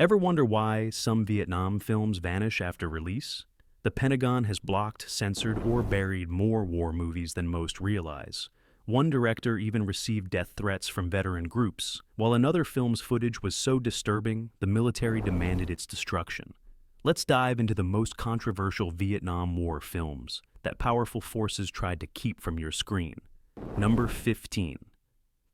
Ever wonder why some Vietnam films vanish after release? The Pentagon has blocked, censored, or buried more war movies than most realize. One director even received death threats from veteran groups, while another film's footage was so disturbing, the military demanded its destruction. Let's dive into the most controversial Vietnam War films that powerful forces tried to keep from your screen. Number 15.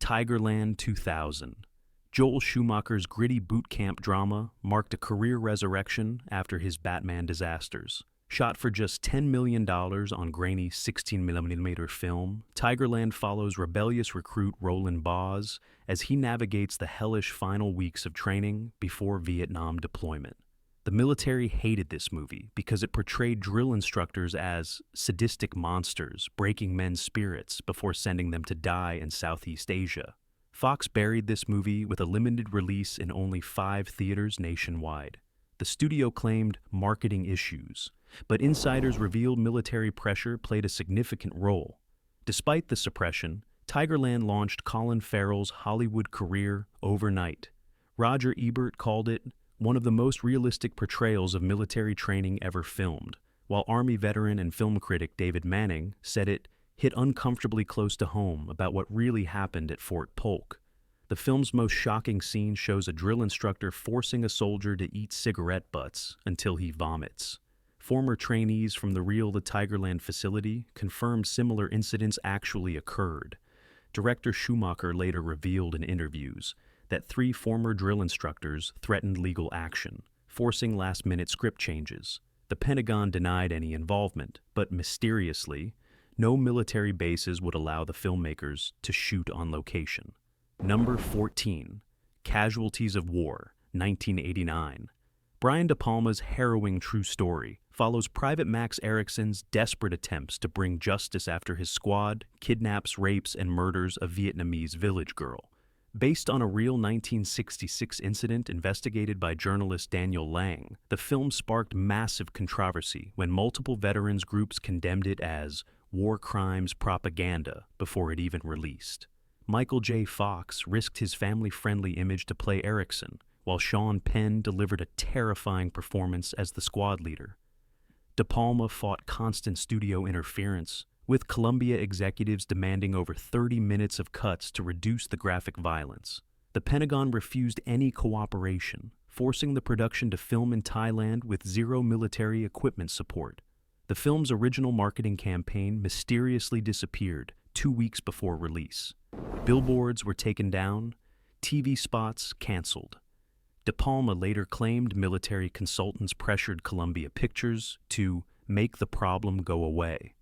Tigerland 2000. Joel Schumacher's gritty boot camp drama marked a career resurrection after his Batman disasters. Shot for just $10 million on grainy 16mm film, Tigerland follows rebellious recruit Roland Boz as he navigates the hellish final weeks of training before Vietnam deployment. The military hated this movie because it portrayed drill instructors as sadistic monsters breaking men's spirits before sending them to die in Southeast Asia. Fox buried this movie with a limited release in only 5 theaters nationwide. The studio claimed marketing issues, but insiders revealed military pressure played a significant role. Despite the suppression, Tigerland launched Colin Farrell's Hollywood career overnight. Roger Ebert called it one of the most realistic portrayals of military training ever filmed, while Army veteran and film critic David Manning said it hit uncomfortably close to home about what really happened at Fort Polk. The film's most shocking scene shows a drill instructor forcing a soldier to eat cigarette butts until he vomits. Former trainees from the The Tigerland facility confirmed similar incidents actually occurred. Director Schumacher later revealed in interviews that 3 former drill instructors threatened legal action, forcing last-minute script changes. The Pentagon denied any involvement, but mysteriously, no military bases would allow the filmmakers to shoot on location. Number 14. Casualties of War, 1989. Brian De Palma's harrowing true story follows Private Max Erickson's desperate attempts to bring justice after his squad kidnaps, rapes, and murders a Vietnamese village girl. Based on a real 1966 incident investigated by journalist Daniel Lang, the film sparked massive controversy when multiple veterans groups condemned it as war crimes propaganda before it even released. Michael J. Fox risked his family-friendly image to play Erickson, while Sean Penn delivered a terrifying performance as the squad leader. De Palma fought constant studio interference, with Columbia executives demanding over 30 minutes of cuts to reduce the graphic violence. The Pentagon refused any cooperation, forcing the production to film in Thailand with zero military equipment support. The film's original marketing campaign mysteriously disappeared 2 weeks before release. Billboards were taken down, TV spots canceled. De Palma later claimed military consultants pressured Columbia Pictures to make the problem go away.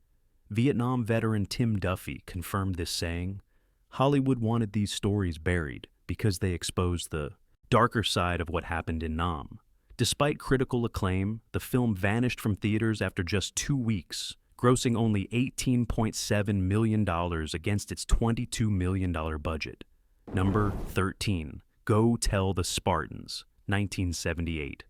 Vietnam veteran Tim Duffy confirmed this, saying, "Hollywood wanted these stories buried because they exposed the darker side of what happened in Nam." Despite critical acclaim, the film vanished from theaters after just 2 weeks, grossing only $18.7 million against its $22 million budget. Number 13. Go Tell the Spartans, 1978.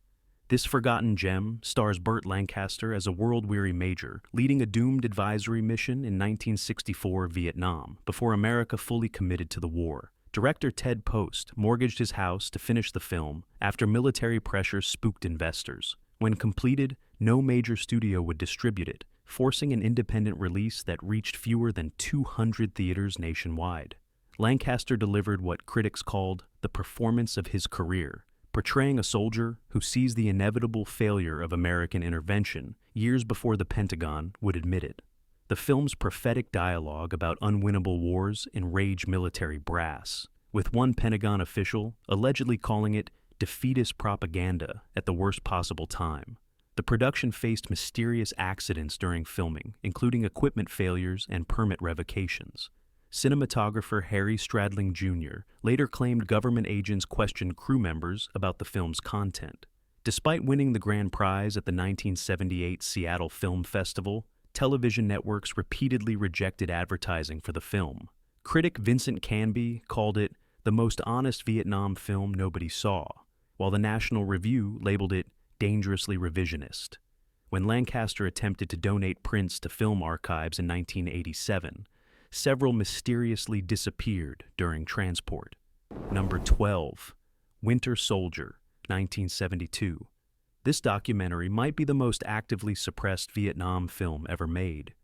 This forgotten gem stars Burt Lancaster as a world-weary major, leading a doomed advisory mission in 1964 Vietnam, before America fully committed to the war. Director Ted Post mortgaged his house to finish the film after military pressure spooked investors. When completed, no major studio would distribute it, forcing an independent release that reached fewer than 200 theaters nationwide. Lancaster delivered what critics called the performance of his career, portraying a soldier who sees the inevitable failure of American intervention years before the Pentagon would admit it. The film's prophetic dialogue about unwinnable wars enraged military brass, with one Pentagon official allegedly calling it defeatist propaganda at the worst possible time. The production faced mysterious accidents during filming, including equipment failures and permit revocations. Cinematographer Harry Stradling Jr. later claimed government agents questioned crew members about the film's content. Despite winning the grand prize at the 1978 Seattle Film Festival, television networks repeatedly rejected advertising for the film. Critic Vincent Canby called it the most honest Vietnam film nobody saw, while the National Review labeled it dangerously revisionist. When Lancaster attempted to donate prints to film archives in 1987, several mysteriously disappeared during transport. Number 12. Winter Soldier, 1972. This documentary might be the most actively suppressed Vietnam film ever made.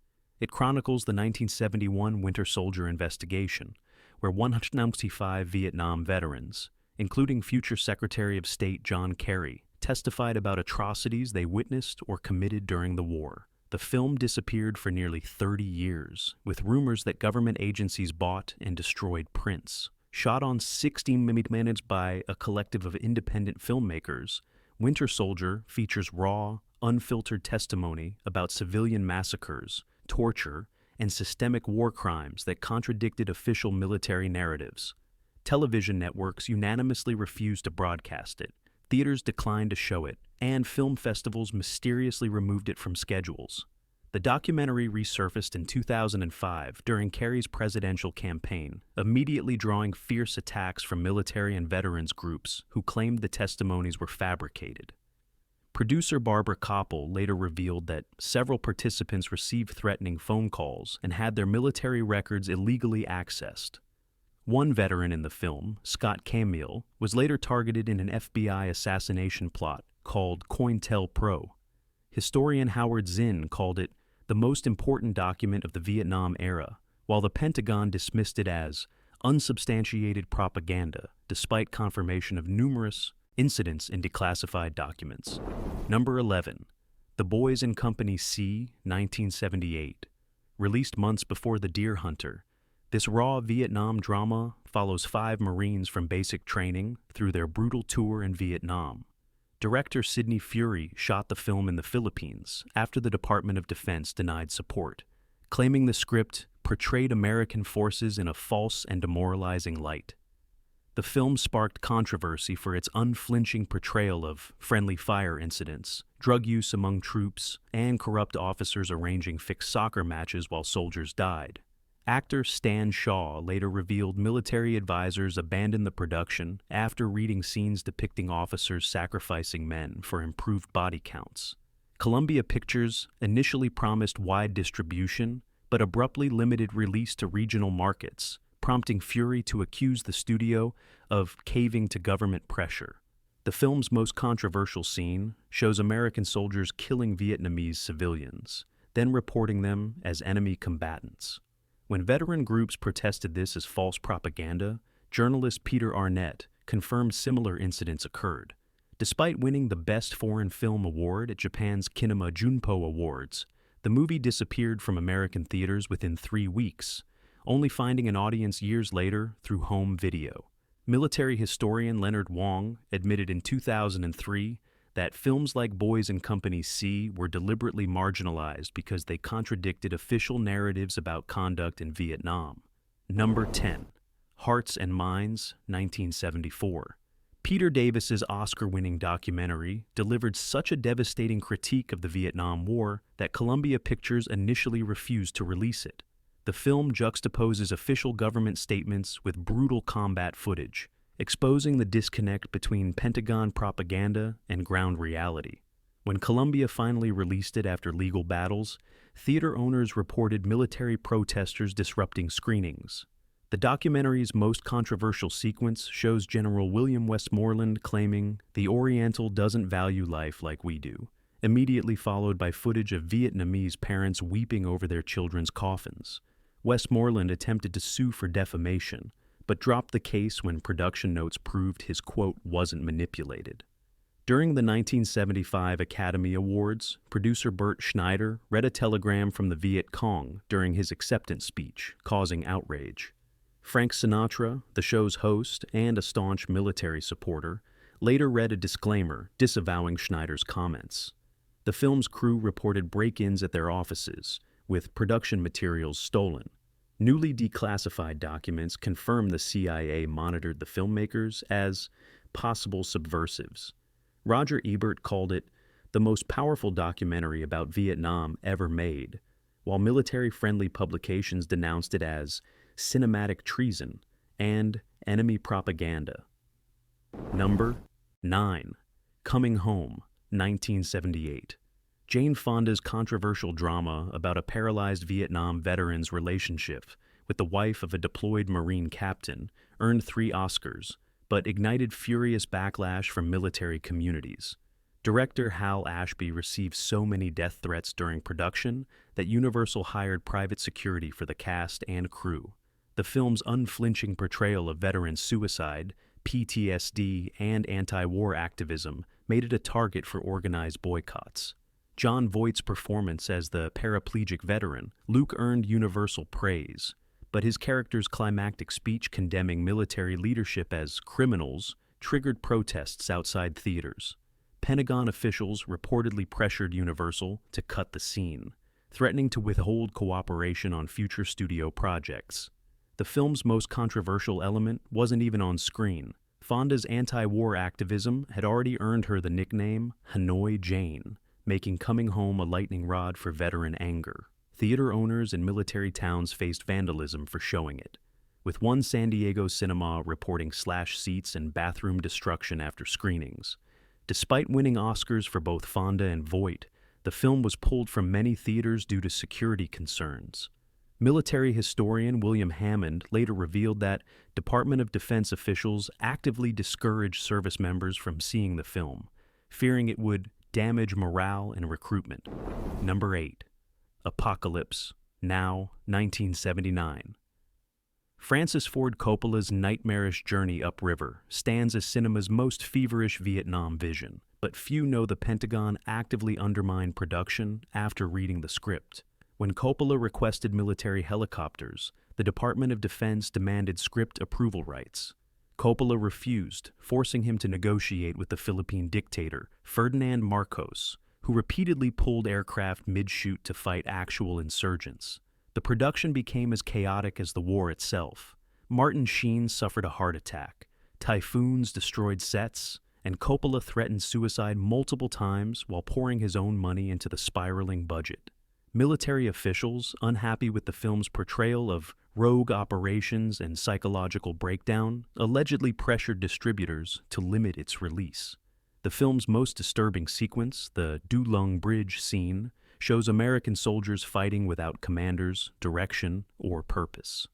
It chronicles the 1971 Winter Soldier investigation, where 195 Vietnam veterans, including future Secretary of State John Kerry, testified about atrocities they witnessed or committed during the war. The film disappeared for nearly 30 years, with rumors that government agencies bought and destroyed prints. Shot on 16 minutes by a collective of independent filmmakers, Winter Soldier features raw, unfiltered testimony about civilian massacres, torture, and systemic war crimes that contradicted official military narratives. Television networks unanimously refused to broadcast it, theaters declined to show it, and film festivals mysteriously removed it from schedules. The documentary resurfaced in 2005 during Kerry's presidential campaign, immediately drawing fierce attacks from military and veterans groups who claimed the testimonies were fabricated. Producer Barbara Koppel later revealed that several participants received threatening phone calls and had their military records illegally accessed. One veteran in the film, Scott Camille, was later targeted in an FBI assassination plot called COINTELPRO. Historian Howard Zinn called it the most important document of the Vietnam era, while the Pentagon dismissed it as unsubstantiated propaganda, despite confirmation of numerous incidents in declassified documents. Number 11. The Boys and Company C, 1978. Released months before The Deer Hunter, this raw Vietnam drama follows 5 Marines from basic training through their brutal tour in Vietnam. Director Sidney Furie shot the film in the Philippines after the Department of Defense denied support, claiming the script portrayed American forces in a false and demoralizing light. The film sparked controversy for its unflinching portrayal of friendly fire incidents, drug use among troops, and corrupt officers arranging fixed soccer matches while soldiers died. Actor Stan Shaw later revealed military advisors abandoned the production after reading scenes depicting officers sacrificing men for improved body counts. Columbia Pictures initially promised wide distribution, but abruptly limited release to regional markets, prompting Fury to accuse the studio of caving to government pressure. The film's most controversial scene shows American soldiers killing Vietnamese civilians, then reporting them as enemy combatants. When veteran groups protested this as false propaganda, journalist Peter Arnett confirmed similar incidents occurred. Despite winning the Best Foreign Film Award at Japan's Kinema Junpo Awards, the movie disappeared from American theaters within 3 weeks, only finding an audience years later through home video. Military historian Leonard Wong admitted in 2003 that films like Boys and Company C were deliberately marginalized because they contradicted official narratives about conduct in Vietnam. Number 10. Hearts and Minds, 1974. Peter Davis's Oscar-winning documentary delivered such a devastating critique of the Vietnam War that Columbia Pictures initially refused to release it. The film juxtaposes official government statements with brutal combat footage, exposing the disconnect between Pentagon propaganda and ground reality. When Columbia finally released it after legal battles, theater owners reported military protesters disrupting screenings. The documentary's most controversial sequence shows General William Westmoreland claiming the Oriental doesn't value life like we do, immediately followed by footage of Vietnamese parents weeping over their children's coffins. Westmoreland attempted to sue for defamation, but dropped the case when production notes proved his quote wasn't manipulated. During the 1975 Academy Awards, producer Bert Schneider read a telegram from the Viet Cong during his acceptance speech, causing outrage. Frank Sinatra, the show's host and a staunch military supporter, later read a disclaimer disavowing Schneider's comments. The film's crew reported break-ins at their offices, with production materials stolen. Newly declassified documents confirm the CIA monitored the filmmakers as possible subversives. Roger Ebert called it the most powerful documentary about Vietnam ever made, while military-friendly publications denounced it as cinematic treason and enemy propaganda. Number 9. Coming Home, 1978. Jane Fonda's controversial drama about a paralyzed Vietnam veteran's relationship with the wife of a deployed Marine captain earned 3 Oscars, but ignited furious backlash from military communities. Director Hal Ashby received so many death threats during production that Universal hired private security for the cast and crew. The film's unflinching portrayal of veteran suicide, PTSD, and anti-war activism made it a target for organized boycotts. Jon Voight's performance as the paraplegic veteran, Luke, earned universal praise, but his character's climactic speech condemning military leadership as criminals triggered protests outside theaters. Pentagon officials reportedly pressured Universal to cut the scene, threatening to withhold cooperation on future studio projects. The film's most controversial element wasn't even on screen. Fonda's anti-war activism had already earned her the nickname Hanoi Jane, making coming home a lightning rod for veteran anger. Theater owners in military towns faced vandalism for showing it, with one San Diego cinema reporting slashed seats and bathroom destruction after screenings. Despite winning Oscars for both Fonda and Voight, the film was pulled from many theaters due to security concerns. Military historian William Hammond later revealed that Department of Defense officials actively discouraged service members from seeing the film, fearing it would damage morale and recruitment. Number 8. Apocalypse, Now, 1979. Francis Ford Coppola's nightmarish journey upriver stands as cinema's most feverish Vietnam vision, but few know the Pentagon actively undermined production after reading the script. When Coppola requested military helicopters, the Department of Defense demanded script approval rights. Coppola refused, forcing him to negotiate with the Philippine dictator, Ferdinand Marcos, who repeatedly pulled aircraft mid-shoot to fight actual insurgents. The production became as chaotic as the war itself. Martin Sheen suffered a heart attack, typhoons destroyed sets, and Coppola threatened suicide multiple times while pouring his own money into the spiraling budget. Military officials, unhappy with the film's portrayal of rogue operations and psychological breakdown, allegedly pressured distributors to limit its release. The film's most disturbing sequence, the Du Lung Bridge scene, shows American soldiers fighting without commanders, direction, or purpose.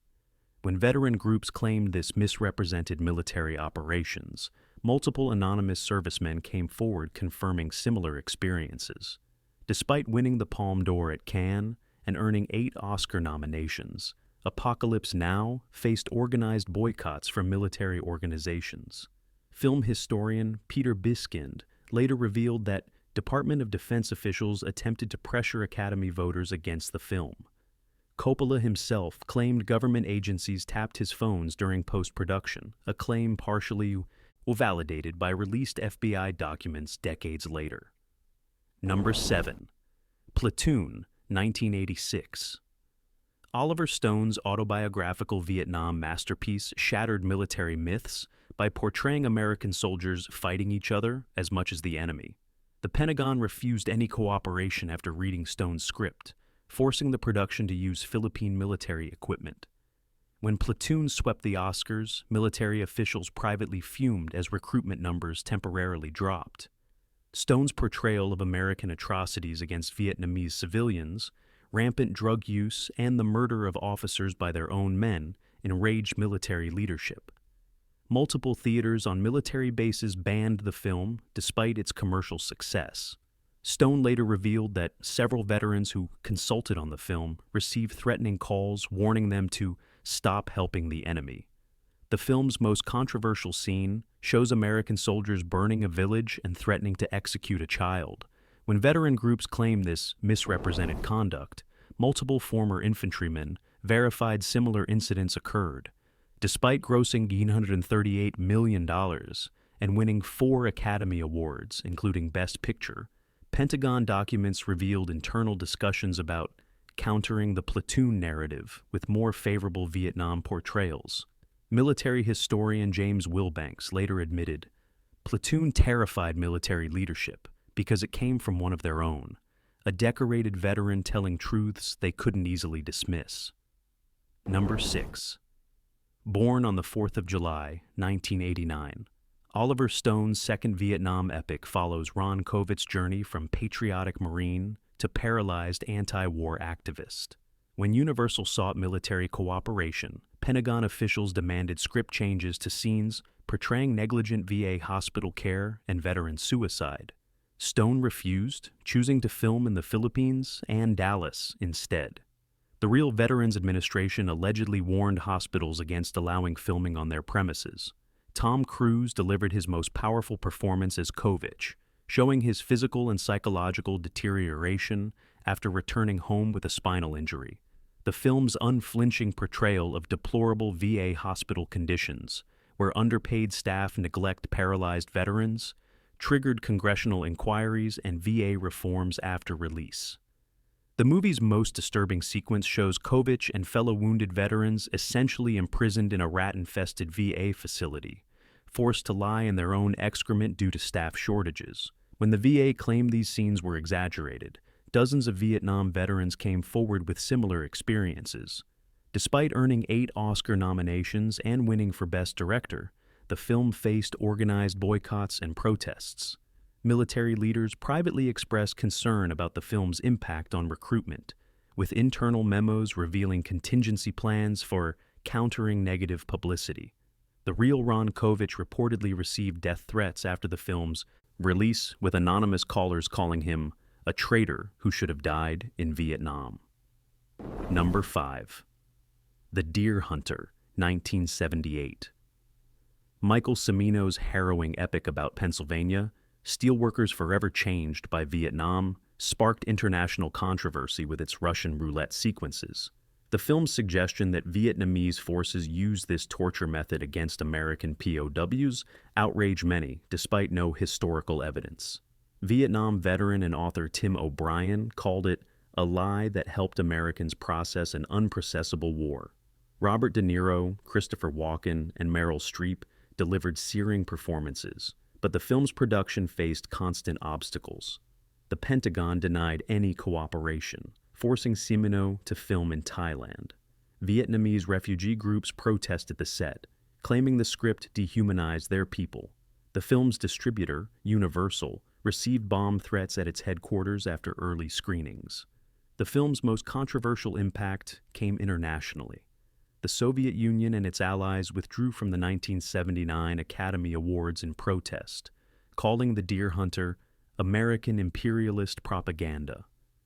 When veteran groups claimed this misrepresented military operations, multiple anonymous servicemen came forward confirming similar experiences. Despite winning the Palme d'Or at Cannes and earning 8 Oscar nominations, Apocalypse Now faced organized boycotts from military organizations. Film historian Peter Biskind later revealed that Department of Defense officials attempted to pressure Academy voters against the film. Coppola himself claimed government agencies tapped his phones during post-production, a claim partially validated by released FBI documents decades later. Number 7. Platoon, 1986. Oliver Stone's autobiographical Vietnam masterpiece shattered military myths by portraying American soldiers fighting each other as much as the enemy. The Pentagon refused any cooperation after reading Stone's script, forcing the production to use Philippine military equipment. When Platoon swept the Oscars, military officials privately fumed as recruitment numbers temporarily dropped. Stone's portrayal of American atrocities against Vietnamese civilians, rampant drug use, and the murder of officers by their own men enraged military leadership. Multiple theaters on military bases banned the film despite its commercial success. Stone later revealed that several veterans who consulted on the film received threatening calls warning them to stop helping the enemy. The film's most controversial scene shows American soldiers burning a village and threatening to execute a child. When veteran groups claimed this misrepresented conduct, multiple former infantrymen verified similar incidents occurred. Despite grossing $138 million and winning 4 Academy Awards, including Best Picture, Pentagon documents revealed internal discussions about countering the platoon narrative with more favorable Vietnam portrayals. Military historian James Wilbanks later admitted, "Platoon terrified military leadership because it came from one of their own, a decorated veteran telling truths they couldn't easily dismiss." Number 6. Born on the 4th of July, 1989. Oliver Stone's second Vietnam epic follows Ron Kovitz's journey from patriotic Marine to paralyzed anti-war activist. When Universal sought military cooperation, Pentagon officials demanded script changes to scenes portraying negligent VA hospital care and veteran suicide. Stone refused, choosing to film in the Philippines and Dallas instead. The Real Veterans Administration allegedly warned hospitals against allowing filming on their premises. Tom Cruise delivered his most powerful performance as Kovich, showing his physical and psychological deterioration after returning home with a spinal injury. The film's unflinching portrayal of deplorable VA hospital conditions, where underpaid staff neglect paralyzed veterans, triggered congressional inquiries and VA reforms after release. The movie's most disturbing sequence shows Kovich and fellow wounded veterans essentially imprisoned in a rat-infested VA facility, forced to lie in their own excrement due to staff shortages. When the VA claimed these scenes were exaggerated, dozens of Vietnam veterans came forward with similar experiences. Despite earning 8 Oscar nominations and winning for Best Director, the film faced organized boycotts and protests. Military leaders privately expressed concern about the film's impact on recruitment, with internal memos revealing contingency plans for countering negative publicity. The real Ron Kovich reportedly received death threats after the film's release, with anonymous callers calling him a traitor who should have died in Vietnam. Number 5. The Deer Hunter, 1978. Michael Cimino's harrowing epic about Pennsylvania, Steelworkers Forever Changed by Vietnam, sparked international controversy with its Russian roulette sequences. The film's suggestion that Vietnamese forces used this torture method against American POWs outraged many, despite no historical evidence. Vietnam veteran and author Tim O'Brien called it a lie that helped Americans process an unprocessable war. Robert De Niro, Christopher Walken, and Meryl Streep delivered searing performances, but the film's production faced constant obstacles. The Pentagon denied any cooperation, forcing Cimino to film in Thailand. Vietnamese refugee groups protested the set, claiming the script dehumanized their people. The film's distributor, Universal, received bomb threats at its headquarters after early screenings. The film's most controversial impact came internationally. The Soviet Union and its allies withdrew from the 1979 Academy Awards in protest, calling The Deer Hunter American imperialist propaganda.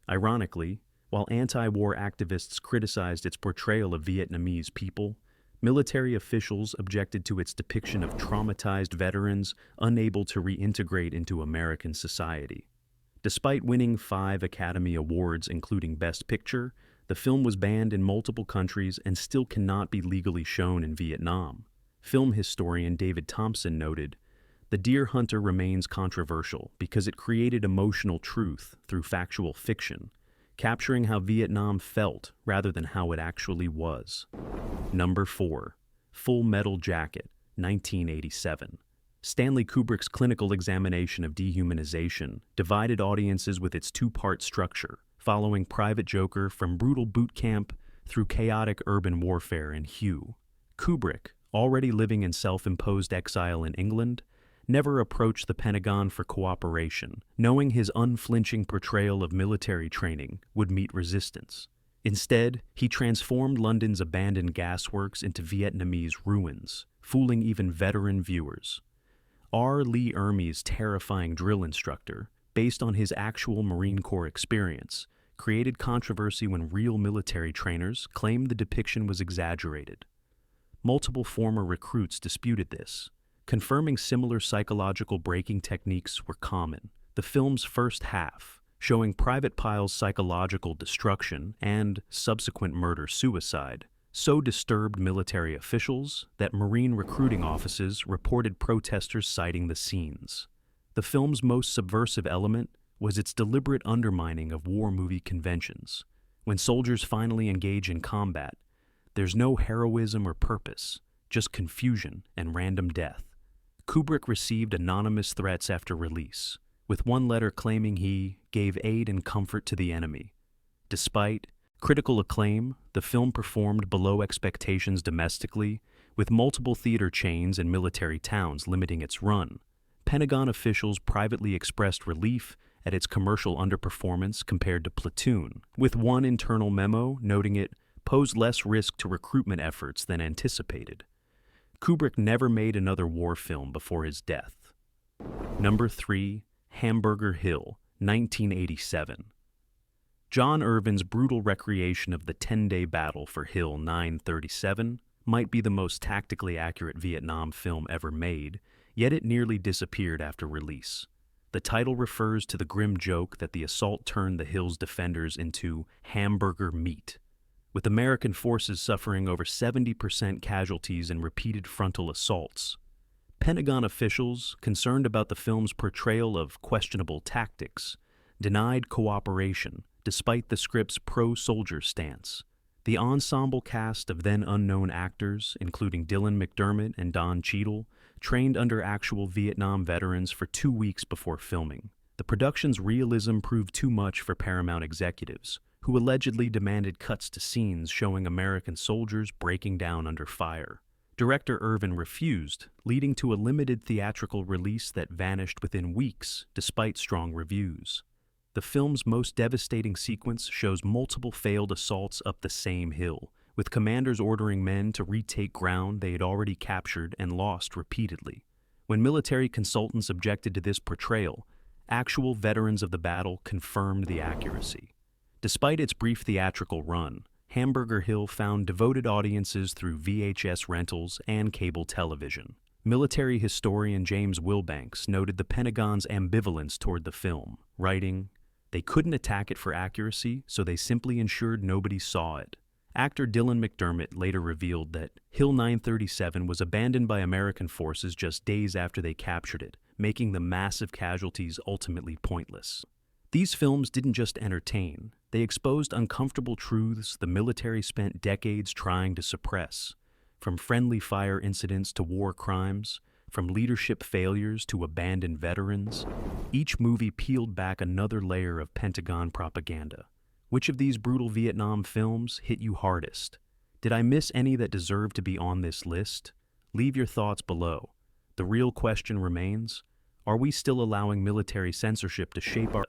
Ironically, while anti-war activists criticized its portrayal of Vietnamese people, military officials objected to its depiction of traumatized veterans unable to reintegrate into American society. Despite winning 5 Academy Awards, including Best Picture, the film was banned in multiple countries and still cannot be legally shown in Vietnam. Film historian David Thompson noted, "The Deer Hunter remains controversial because it created emotional truth through factual fiction, capturing how Vietnam felt rather than how it actually was." Number 4. Full Metal Jacket, 1987. Stanley Kubrick's clinical examination of dehumanization divided audiences with its 2-part structure, following Private Joker from brutal boot camp through chaotic urban warfare in Hue. Kubrick, already living in self-imposed exile in England, never approached the Pentagon for cooperation, knowing his unflinching portrayal of military training would meet resistance. Instead, he transformed London's abandoned gasworks into Vietnamese ruins, fooling even veteran viewers. R. Lee Ermey's terrifying drill instructor, based on his actual Marine Corps experience, created controversy when real military trainers claimed the depiction was exaggerated. Multiple former recruits disputed this, confirming similar psychological breaking techniques were common. The film's first half, showing Private Pyle's psychological destruction and subsequent murder-suicide, so disturbed military officials that Marine recruiting offices reported protesters citing the scenes. The film's most subversive element was its deliberate undermining of war movie conventions. When soldiers finally engage in combat, there's no heroism or purpose, just confusion and random death. Kubrick received anonymous threats after release, with one letter claiming he gave aid and comfort to the enemy. Despite critical acclaim, the film performed below expectations domestically, with multiple theater chains and military towns limiting its run. Pentagon officials privately expressed relief at its commercial underperformance compared to Platoon, with one internal memo noting it posed less risk to recruitment efforts than anticipated. Kubrick never made another war film before his death. Number 3. Hamburger Hill, 1987. John Irvin's brutal recreation of the 10-day battle for Hill 937 might be the most tactically accurate Vietnam film ever made, yet it nearly disappeared after release. The title refers to the grim joke that the assault turned the Hill's defenders into hamburger meat, with American forces suffering over 70% casualties in repeated frontal assaults. Pentagon officials, concerned about the film's portrayal of questionable tactics, denied cooperation despite the script's pro-soldier stance. The ensemble cast of then-unknown actors, including Dylan McDermott and Don Cheadle, trained under actual Vietnam veterans for 2 weeks before filming. The production's realism proved too much for Paramount executives, who allegedly demanded cuts to scenes showing American soldiers breaking down under fire. Director Irvin refused, leading to a limited theatrical release that vanished within weeks, despite strong reviews. The film's most devastating sequence shows multiple failed assaults up the same hill, with commanders ordering men to retake ground they had already captured and lost repeatedly. When military consultants objected to this portrayal, actual veterans of the battle confirmed the accuracy. Despite its brief theatrical run, Hamburger Hill found devoted audiences through VHS rentals and cable television. Military historian James Wilbanks noted the Pentagon's ambivalence toward the film, writing, "They couldn't attack it for accuracy, so they simply ensured nobody saw it." Actor Dylan McDermott later revealed that Hill 937 was abandoned by American forces just days after they captured it, making the massive casualties ultimately pointless. These films didn't just entertain, they exposed uncomfortable truths the military spent decades trying to suppress. From friendly fire incidents to war crimes, from leadership failures to abandoned veterans, each movie peeled back another layer of Pentagon propaganda. Which of these brutal Vietnam films hit you hardest? Did I miss any that deserve to be on this list? Leave your thoughts below. The real question remains, are we still allowing military censorship to shape our